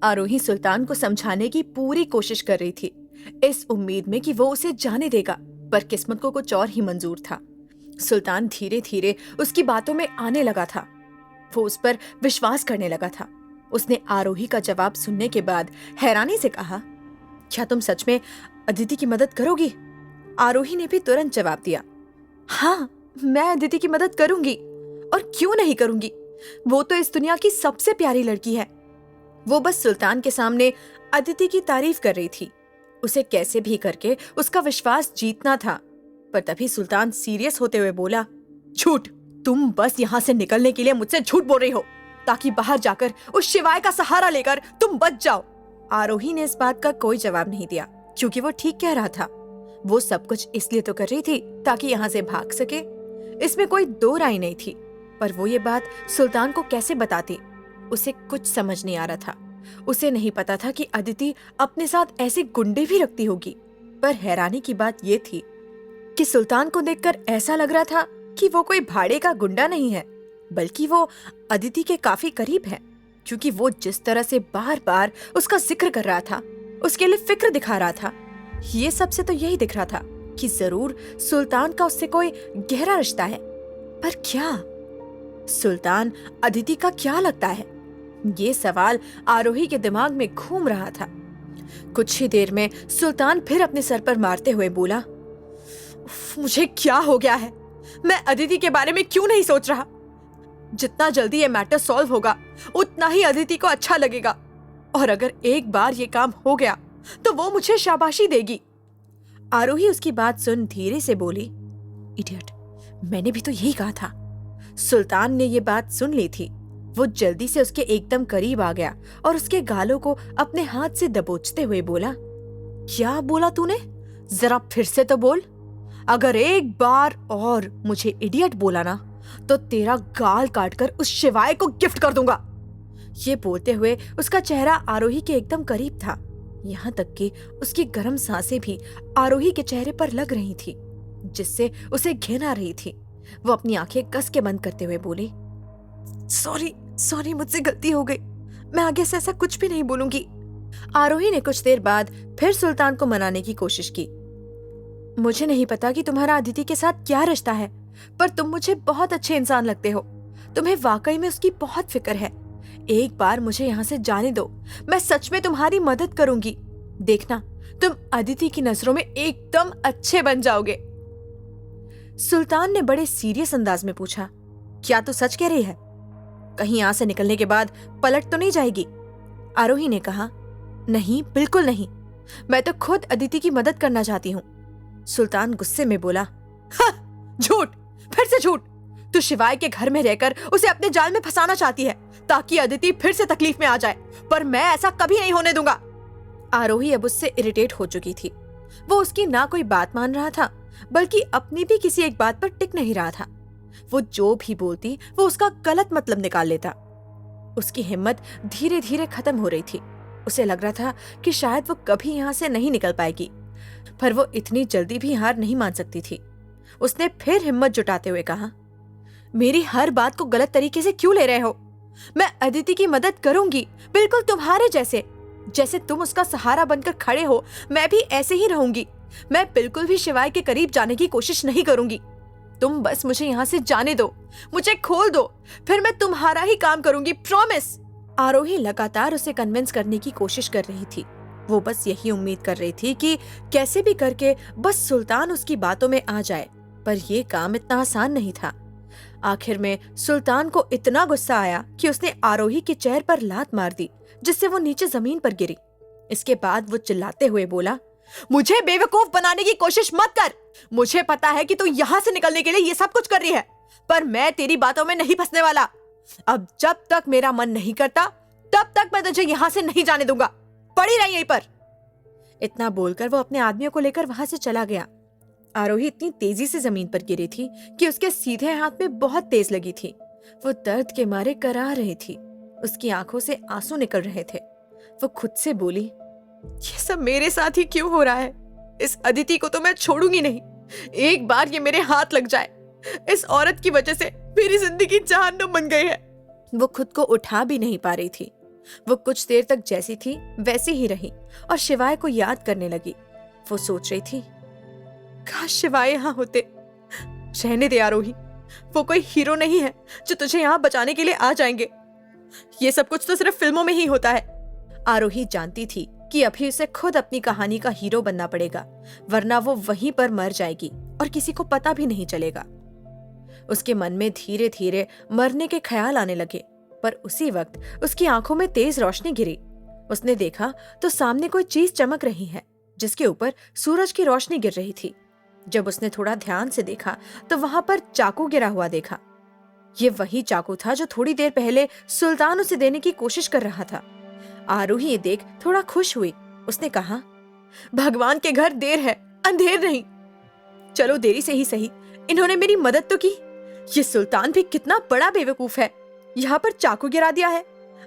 आरोही सुल्तान को समझाने की पूरी कोशिश कर रही थी, इस उम्मीद में कि वो उसे जाने देगा, पर किस्मत को कुछ और ही मंजूर था। सुल्तान धीरे धीरे उसकी बातों में आने लगा था। वो उस पर विश्वास करने लगा था। उसने आरोही का जवाब सुनने के बाद हैरानी से कहा, क्या तुम सच में अदिति की मदद करोगी? आरोही ने भी तुरंत जवाब दिया, हाँ, मैं अदिति की मदद करूंगी, और क्यों नहीं करूंगी? वो तो इस दुनिया की सबसे प्यारी लड़की है। वो बस सुल्तान के सामने अदिति की तारीफ कर रही थी। उसे कैसे भी करके उसका विश्वास जीतना था। पर तभी सुल्तान सीरियस होते हुए बोला, झूठ! तुम बस यहाँ से निकलने के लिए मुझसे झूठ बोल रही हो, ताकि बाहर जाकर उस शिवाय का सहारा लेकर तुम बच जाओ। आरोही ने इस बात का कोई जवाब नहीं दिया, क्योंकि वो ठीक कह रहा था। वो सब कुछ इसलिए तो कर रही थी ताकि यहाँ से भाग सके। इसमें कोई दो राय नहीं थी। पर वो ये बात सुल्तान को कैसे बताती, उसे कुछ समझ नहीं आ रहा था। उसे नहीं पता था कि अदिति अपने साथ ऐसे गुंडे भी रखती होगी। पर हैरानी की बात ये थी कि सुल्तान को देखकर ऐसा लग रहा था कि वो कोई भाड़े का गुंडा नहीं है, बल्कि वो अदिति के काफी करीब है। क्योंकि वो जिस तरह से बार बार उसका जिक्र कर रहा था, उसके लिए फिक्र दिखा रहा था, ये सबसे तो यही दिख रहा था कि जरूर सुल्तान का उससे कोई गहरा रिश्ता है। पर क्या? सुल्तान अदिति का क्या लगता है? ये सवाल आरोही के दिमाग में घूम रहा था। कुछ ही देर में सुल्तान फिर अपने सर पर मारते हुए बोला, मुझे क्या हो गया है? मैं अदिति के बारे में क्यों नहीं सोच रहा? जितना जल्दी ये मैटर सॉल्व होगा, उतना ही अदिति को अच्छा लगेगा। और अगर एक बार ये काम हो गया तो वो मुझे शाबाशी देगी। आरोही उसकी बात सुन धीरे से बोली, इडियट, मैंने भी तो यही कहा था। सुल्तान ने ये बात सुन ली थी। वो जल्दी से उसके एकदम करीब आ गया और उसके गालों को अपने हाथ से दबोचते हुए बोला, क्या बोला तूने? जरा फिर से तो बोल। अगर एक बार और मुझे इडियट बोला ना, तो तेरा गाल काटकर उस शिवाय को गिफ्ट कर दूंगा। ये बोलते हुए उसका चेहरा आरोही के एकदम करीब था। यहाँ तक कि उसकी गर्म सांसें भी आरोही के चेहरे पर लग रही थी, जिससे उसे घिन आ रही थी। वो अपनी आंखें कस के बंद करते हुए बोली, सॉरी, मुझसे गलती हो गई। मैं आगे से ऐसा कुछ भी नहीं बोलूंगी। आरोही ने कुछ देर बाद फिर सुल्तान को मनाने की कोशिश की। मुझे नहीं पता कि तुम्हारा अदिति के साथ क्या रिश्ता है, पर तुम मुझे बहुत अच्छे इंसान लगते हो। तुम्हें वाकई में उसकी बहुत फिक्र है। एक बार मुझे यहाँ से जाने दो, मैं सच में तुम्हारी मदद करूंगी। देखना, तुम अदिति की नजरों में एकदम अच्छे बन जाओगे। सुल्तान ने बड़े सीरियस अंदाज में पूछा, क्या तू सच कह रही है? कहीं यहाँ से निकलने के बाद पलट तो नहीं जाएगी? आरोही ने कहा, नहीं, बिल्कुल नहीं। मैं तो खुद अदिति की मदद करना चाहती हूँ। सुल्तान गुस्से में बोला, झूठ, फिर से झूठ। तू शिवाय के घर में रहकर उसे अपने जाल में फंसाना चाहती है, ताकि अदिति फिर से तकलीफ में आ जाए, पर मैं ऐसा कभी नहीं होने दूंगा। आरोही अब उससे इरिटेट हो चुकी थी। वो उसकी ना कोई बात मान रहा था, बल्कि अपनी भी किसी एक बात पर टिक नहीं रहा था। वो जो भी बोलती वो उसका गलत मतलब निकाल लेता। उसकी हिम्मत धीरे धीरे खत्म हो रही थी। उसे लग रहा था कि शायद वो कभी यहाँ से नहीं निकल पाएगी, पर वो इतनी जल्दी भी हार नहीं मान सकती थी। उसने फिर हिम्मत जुटाते हुए कहा, मेरी हर बात को गलत तरीके से क्यों ले रहे हो? मैं अदिति की मदद करूंगी, बिल्कुल तुम्हारे जैसे। जैसे तुम उसका सहारा बनकर खड़े हो, मैं भी ऐसे ही रहूंगी। मैं बिल्कुल भी शिवाय के करीब जाने की कोशिश नहीं करूंगी। तुम बस मुझे यहाँ से जाने दो, मुझे खोल दो, फिर मैं तुम्हारा ही काम करूंगी, प्रॉमिस। आरोही लगातार उसे कन्विंस करने की कोशिश कर रही थी। वो बस यही उम्मीद कर रही थी कि कैसे भी करके बस सुल्तान उसकी बातों में आ जाए, पर यह काम इतना आसान नहीं था। आखिर में सुल्तान को इतना गुस्सा आया कि उसने आरोही के चेहरे पर लात मार दी, जिससे वो नीचे जमीन पर गिरी। इसके बाद वो चिल्लाते हुए बोला, मुझे बेवकूफ बनाने की कोशिश मत कर। मुझे पता है कि तू यहाँ से निकलने के लिए ये सब कुछ कर रही है, पर मैं तेरी बातों में नहीं फंसने वाला। अब जब तक मेरा मन नहीं करता, तब तक मैं तुझे यहाँ से नहीं जाने दूंगा। पड़ी रही यहीं पर। इतना बोलकर वो अपने आदमियों को लेकर वहां से चला गया। आरोही इतनी तेजी से जमीन पर गिरी थी कि उसके सीधे हाथ में बहुत तेज लगी थी। वो दर्द के मारे कराह रही थी। उसकी आंखों से आंसू निकल रहे थे। वो खुद से बोली, ये सब मेरे साथ ही क्यों हो रहा है? इस अदिति को तो मैं छोड़ूंगी नहीं। एक बार ये मेरे हाथ लग जाए, इस औरत की वजह से मेरी जिंदगी जहन्नुम बन गई है। वो खुद को उठा भी नहीं पा रही थी। वो कुछ देर तक जैसी थी वैसी ही रही और शिवाय को याद करने लगी। वो सोच रही थी, काश शिवाय यहाँ होते। रहने दे आरोही, वो कोई हीरो नहीं है जो तुझे यहाँ बचाने के लिए आ जाएंगे। ये सब कुछ तो सिर्फ फिल्मों में ही होता है। आरोही जानती थी कि अभी उसे खुद अपनी कहानी का हीरो बनना पड़ेगा, वरना वो वहीं पर मर जाएगी और किसी को पता भी नहीं चलेगा। उसके मन में धीरे धीरे मरने के ख्याल आने लगे, पर उसी वक्त उसकी आंखों में तेज रोशनी गिरी। उसने देखा तो सामने कोई चीज चमक रही है, जिसके ऊपर सूरज की रोशनी गिर रही थी। जब उसने थोड़ा ध्यान से देखा तो वहां पर चाकू गिरा हुआ देखा। ये वही चाकू था जो थोड़ी देर पहले सुल्तान उसे देने की कोशिश कर रहा था। आरोही ये देख थोड़ा खुश हुई। उसने कहा, भगवान के घर देर है, अंधेर नहीं। चलो देरी से ही सही, इन्होंने मेरी मदद तो की। ये सुल्तान भी कितना बड़ा बेवकूफ है, यहाँ पर चाकू गिरा दिया है।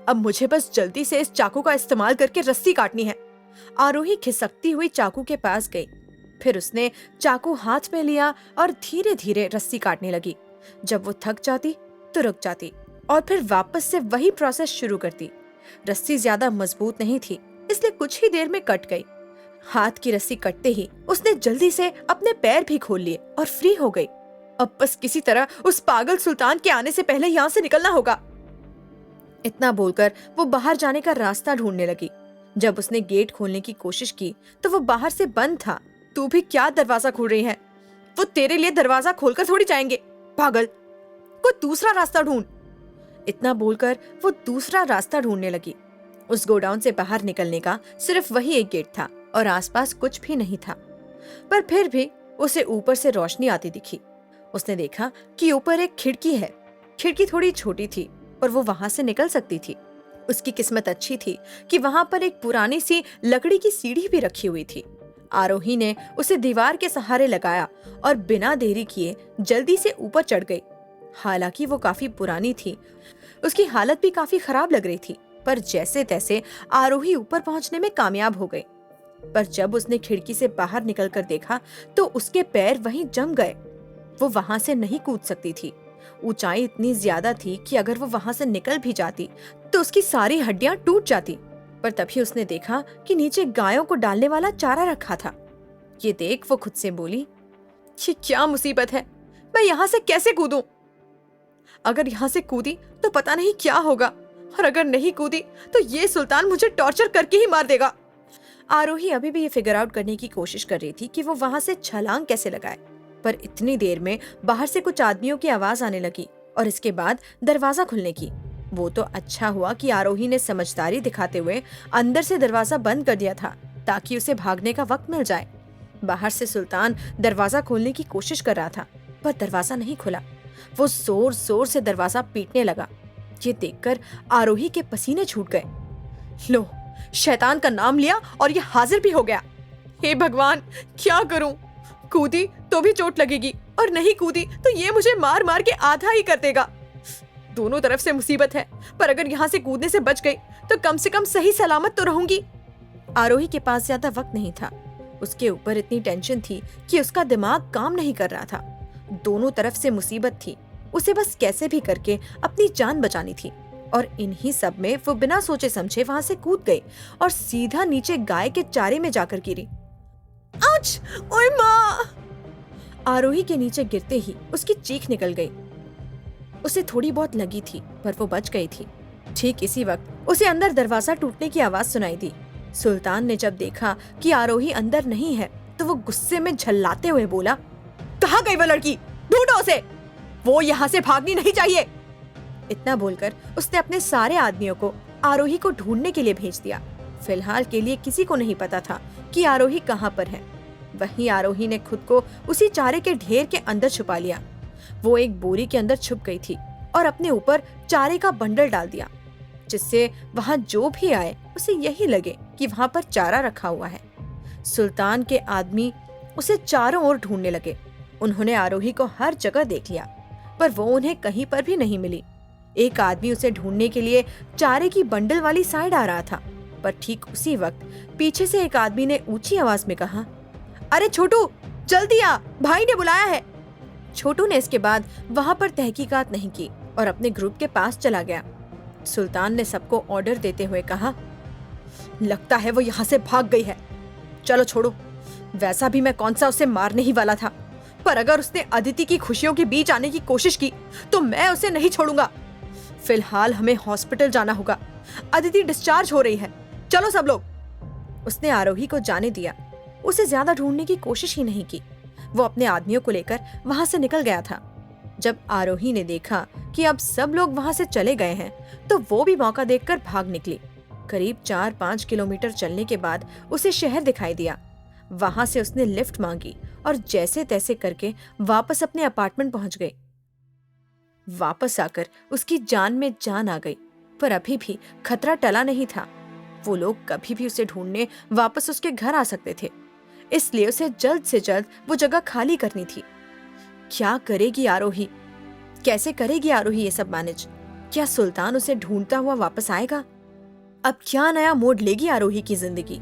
अब मुझे बस जल्दी से इस चाकू का इस्तेमाल करके रस्सी काटनी है। आरोही खिसकती हुई चाकू के पास गई। फिर उसने चाकू हाथ में लिया और धीरे धीरे रस्सी काटने लगी। जब वो थक जाती तो रुक जाती और फिर वापस से वही प्रोसेस शुरू करती। रस्सी ज्यादा मजबूत नहीं थी, इसलिए कुछ ही देर में कट गई। हाथ की रस्सी कटते ही उसने जल्दी से अपने पैर भी खोल लिए और फ्री हो गई। अब बस किसी तरह उस पागल सुल्तान के आने से पहले यहाँ से निकलना होगा। इतना बोलकर वो बाहर जाने का रास्ता ढूंढने लगी। जब उसने गेट खोलने की कोशिश की तो वो बाहर से बंद था। तू भी क्या दरवाजा खोल रही है? वो तेरे लिए दरवाजा खोलकर थोड़ी जाएंगे, पागल। कोई दूसरा रास्ता ढूंढ। इतना बोलकर वो दूसरा रास्ता ढूंढने लगी। उस गोडाउन से बाहर निकलने का सिर्फ वही एक गेट था और आसपास कुछ भी नहीं था, पर फिर भी उसे ऊपर से रोशनी आती दिखी। उसने देखा कि ऊपर एक खिड़की है। खिड़की थोड़ी छोटी थी और वो वहां से निकल सकती थी। उसकी किस्मत अच्छी थी कि वहां पर एक पुरानी सी लकड़ी की सीढ़ी भी रखी हुई थी। आरोही ने उसे दीवार के सहारे लगाया और बिना देरी किए जल्दी से ऊपर चढ़ गई। हालांकि वो काफी पुरानी थी, उसकी हालत भी काफी खराब लग रही थी, पर जैसे तैसे आरोही ऊपर पहुंचने में कामयाब हो गई। पर जब उसने खिड़की से बाहर निकलकर देखा तो उसके पैर वहीं जम गए। वो वहां से नहीं कूद सकती थी। ऊंचाई इतनी ज्यादा थी कि अगर वो वहां से निकल भी जाती तो उसकी सारी हड्डियां टूट जाती। पर तभी उसने देखा कि नीचे गायों को डालने वाला चारा रखा था। ये देख वो खुद से बोली, ये क्या मुसीबत है, मैं यहाँ से कैसे कूदूं? अगर यहाँ से कूदी तो पता नहीं क्या होगा, और अगर नहीं कूदी तो ये सुल्तान मुझे टॉर्चर करके ही मार देगा। आरोही अभी भी ये फिगर आउट करने की कोशिश कर रही थी कि वो वहां से छलांग कैसे लगाए, पर इतनी देर में बाहर से कुछ आदमियों की आवाज आने लगी और इसके बाद दरवाजा खुलने की। वो तो अच्छा हुआ कि आरोही ने समझदारी दिखाते हुए अंदर से दरवाजा बंद कर दिया था, ताकि उसे भागने का वक्त मिल जाए। बाहर से सुल्तान दरवाजा खोलने की कोशिश कर रहा था, पर दरवाजा नहीं खुला। वो जोर जोर से दरवाजा पीटने लगा। ये देखकर आरोही के पसीने छूट गए। लो, शैतान का नाम लिया और ये हाजिर भी हो गया। हे भगवान, क्या करूं? कूदी तो भी चोट लगेगी और नहीं कूदी तो ये मुझे मार मार के आधा ही कर देगा। दोनों तरफ से मुसीबत है, पर अगर यहाँ से कूदने से बच गई तो कम से कम सही सलामत तो रहूंगी। आरोही के पास ज्यादा वक्त नहीं था। उसके ऊपर इतनी टेंशन थी कि उसका दिमाग काम नहीं कर रहा था। दोनों तरफ से मुसीबत थी, उसे बस कैसे भी करके अपनी जान बचानी थी। और इन्हीं सब में वो बिना सोचे समझे वहां से कूद गई और सीधा नीचे गाय के चारे में जाकर गिरी। आच! ओए माँ! आरोही के नीचे गिरते ही उसकी चीख निकल गई। उसे थोड़ी बहुत लगी थी, पर वो बच गई थी। ठीक इसी वक्त उसे अंदर दरवाजा टूटने की आवाज सुनाई दी। सुल्तान ने जब देखा कि आरोही अंदर नहीं है तो वो गुस्से में झल्लाते हुए बोला, कहाँ गई वो लड़की? ढूंढो उसे, वो यहाँ से भागनी नहीं चाहिए। इतना बोलकर उसने अपने सारे आदमियों को आरोही को ढूंढने के लिए भेज दिया। फिलहाल के लिए किसी को नहीं पता था कि आरोही कहाँ पर है। वहीं आरोही ने खुद को उसी चारे के ढेर के अंदर छुपा लिया। वो एक बोरी के अंदर छुप गई थी और अपने ऊपर चारे का बंडल डाल दिया, जिससे वहां जो भी आए उसे यही लगे कि वहां पर चारा रखा हुआ है। सुल्तान के आदमी उसे चारों ओर ढूंढने लगे। उन्होंने आरोही को हर जगह देख लिया, पर वो उन्हें कहीं पर भी नहीं मिली। एक आदमी उसे ढूंढने के लिए चारे की बंडल वाली साइड आ रहा था, पर ठीक उसी वक्त पीछे से एक आदमी ने ऊंची आवाज में कहा, अरे छोटू, जल्दी आ, भाई ने बुलाया है। छोटू ने इसके बाद वहां पर तहकीकात नहीं की और अपने ग्रुप के पास चला गया। सुल्तान ने सबको ऑर्डर देते हुए कहा, लगता है वो यहाँ से भाग गई है। चलो छोड़ो, वैसा भी मैं कौन सा उसे मारने ही वाला था, पर अगर उसने अदिति की खुशियों के बीच आने की कोशिश की तो मैं उसे नहीं छोड़ूंगा। फिलहाल हमें हॉस्पिटल जाना होगा, अदिति डिस्चार्ज हो रही है। चलो सब लोग। उसने आरोही को जाने दिया। उसे ज्यादा ढूंढने की कोशिश ही नहीं की। वो अपने आदमियों को लेकर वहां से निकल गया था। जब आरोही ने देखा कि अब सब लोग वहां से चले गए हैं तो वो भी मौका देखकर भाग निकली। करीब 4-5 किलोमीटर चलने के बाद उसे शहर दिखाई दिया। वहां से उसने लिफ्ट मांगी और जैसे तैसे करके वापस अपने अपार्टमेंट पहुंच गई। वापस आकर उसकी जान में जान आ गई, पर अभी भी खतरा टला नहीं था। वो लोग कभी भी उसे ढूंढने वापस उसके घर आ सकते थे, इसलिए उसे जल्द से जल्द वो जगह खाली करनी थी। क्या करेगी आरोही? कैसे करेगी आरोही ये सब मैनेज? क्या सुल्तान उसे ढूंढता हुआ वापस आएगा? अब क्या नया मोड़ लेगी आरोही की जिंदगी?